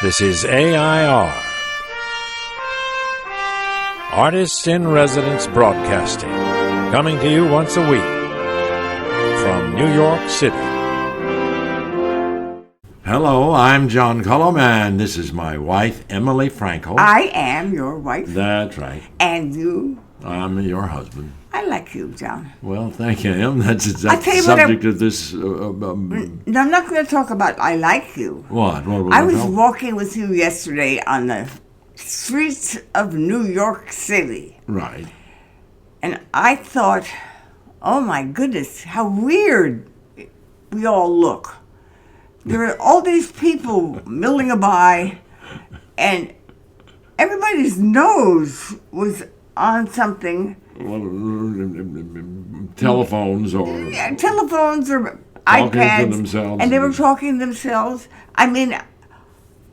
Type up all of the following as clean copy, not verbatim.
This is AI.R. Artists in Residence Broadcasting, coming to you once a week from New York City. Hello, I'm John Cullum, and this is my wife, Emily Frankel. I am your wife. That's right. And you? I'm your husband. I like you, John. Well, thank you, Em. That's the subject of this. No, I'm not going to talk about I like you. What? I was walking with you yesterday on the streets of New York City. Right. And I thought, oh my goodness, how weird we all look. There are all these people milling by, and everybody's nose was on something. Telephones or iPads, to themselves, and they were talking to themselves. I mean,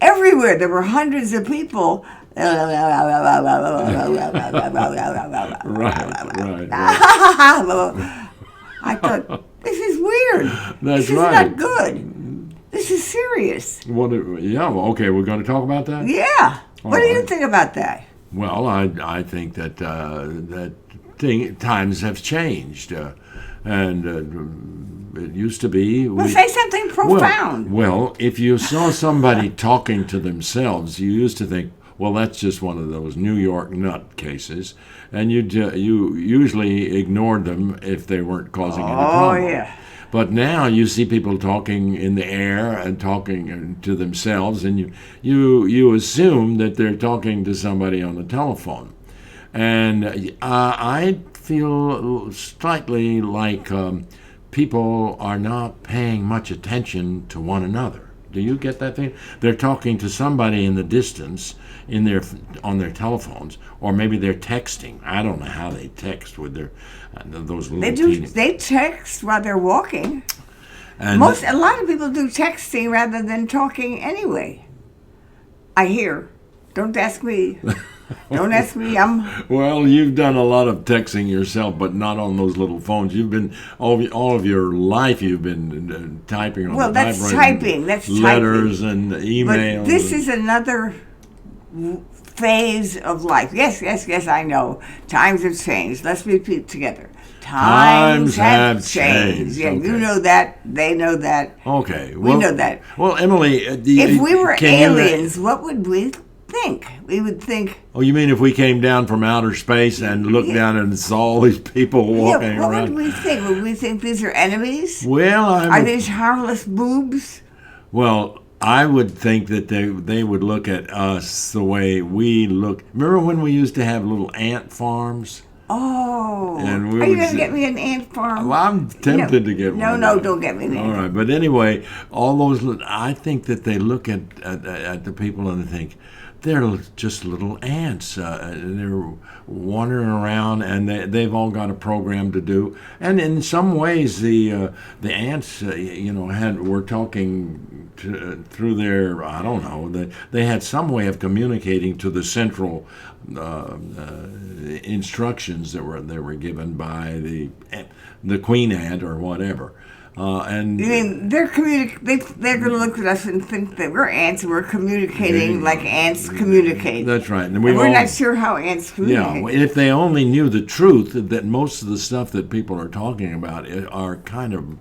everywhere there were hundreds of people. right. I thought, this is weird. This is not good. This is serious. Okay, we're going to talk about that? Yeah. What do you think about that? Well, I think that times have changed, and it used to be. Say something profound. Well, if you saw somebody talking to themselves, you used to think, well, that's just one of those New York nut cases, and you usually ignored them if they weren't causing any problem. Oh, yeah. But now you see people talking in the air and talking to themselves, and you assume that they're talking to somebody on the telephone. And I feel slightly like people are not paying much attention to one another. Do you get that thing? They're talking to somebody in the distance on their telephones, or maybe they're texting. I don't know how they text with those little. They text while they're walking. And a lot of people do texting rather than talking anyway. I hear. Don't ask me. Don't ask me. Well, you've done a lot of texting yourself, but not on those little phones. You've been all of your life. You've been typing on the typewriter. Well, that's typing. That's letters typing. and emails. But this is another phase of life. Yes, I know. Times have changed. Let's repeat together. Times have changed. Yeah, okay. You know that. They know that. Okay. We know that. Well, Emily, if we were aliens, what would we think? We would think. Oh, you mean if we came down from outer space and looked down and saw all these people walking around? What would we think? Would we think these are enemies? Well, are these harmless boobs? Well, I would think that they would look at us the way we look. Remember when we used to have little ant farms? Oh, and are you going to get me an ant farm? Well, I'm tempted to get one. No, don't get me an ant farm. All right, but anyway, all those. I think that they look at the people and they think they're just little ants. They're wandering around, and they've all got a program to do. And in some ways, the ants, were talking through their. I don't know. They had some way of communicating to the central instructions that were given by the queen ant or whatever. And you mean they're going to look at us and think that we're ants and we're communicating like ants communicate. That's right. And we're not sure how ants communicate. Yeah, if they only knew the truth, that most of the stuff that people are talking about are kind of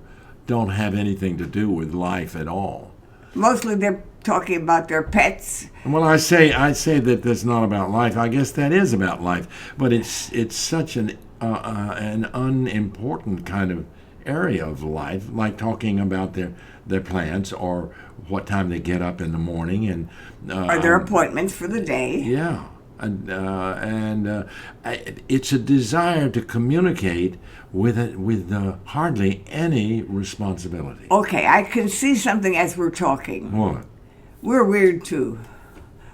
don't have anything to do with life at all. Mostly they're talking about their pets. Well, I say that that's not about life. I guess that is about life, but it's such an unimportant kind of area of life, like talking about their plans or what time they get up in the morning and or their appointments for the day. Yeah, and it's a desire to communicate with hardly any responsibility. Okay, I can see something as we're talking. What? We're weird too.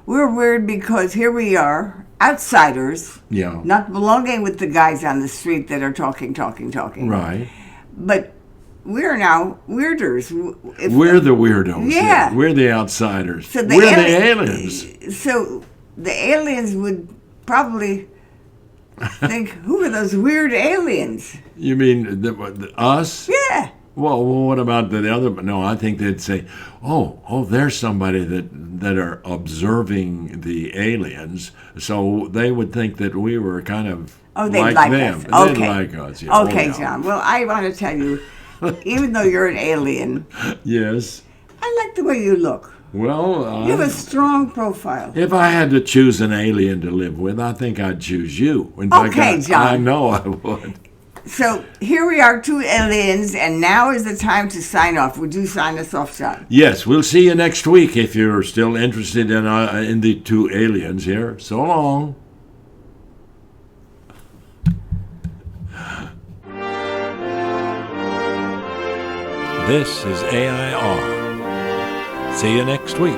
We're weird because here we are, outsiders, not belonging with the guys on the street that are talking. Right. But we're now weirders. We're the weirdos. Yeah. We're the outsiders. So we're the aliens. So the aliens would probably think, who are those weird aliens? You mean us? Yeah. Well, what about the other? No, I think they'd say, "Oh, there's somebody that are observing the aliens." So they would think that we were kind of they'd like like them. us. They'd Okay. like us. Yeah. Okay, Oh, yeah. John. Well, I want to tell you, even though you're an alien, Yes. I like the way you look. Well, You have a strong profile. if I had to choose an alien to live with, I think I'd choose you. In fact, Okay, John. I know I would. So here we are, two aliens, and now is the time to sign off. Would you sign us off, John? Yes, we'll see you next week if you're still interested in the two aliens here. So long. This is AI.R. See you next week.